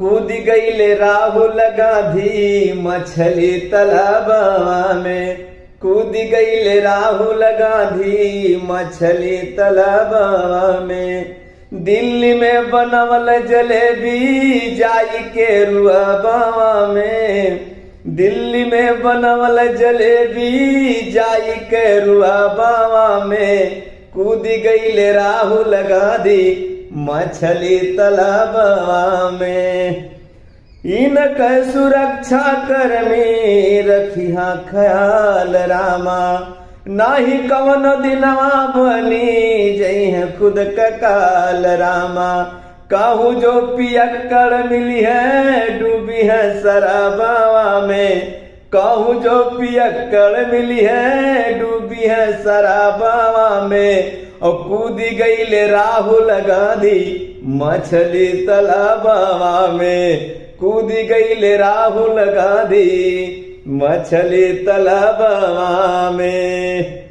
कूद गईले राहुल गांधी मछली तालाबवा में। कूद गईले राहुल गांधी मछली तालाबवा में। दिल्ली में बनवल जलेबी जाई के रुआबवा में। दिल्ली में बनवल जलेबी जाई के रुआबवा में। कूद गईले राहुल गांधी मछली तालाबवा में। इनक सुरक्षा कर्मी रखिहा ख्याल रामा। नाही कवन दिनवा बनी जइह खुद ककाल रामा। काहू जो पियक्कड़ मिली है डूबी है शराबवा में। कहूँ जो पियक्कड़ मिली है डूबी है शराबवा में। और कूद गईले राहुल गांधी मछली तालाबवा में। कूद गईले राहुल गांधी मछली तालाबवा में।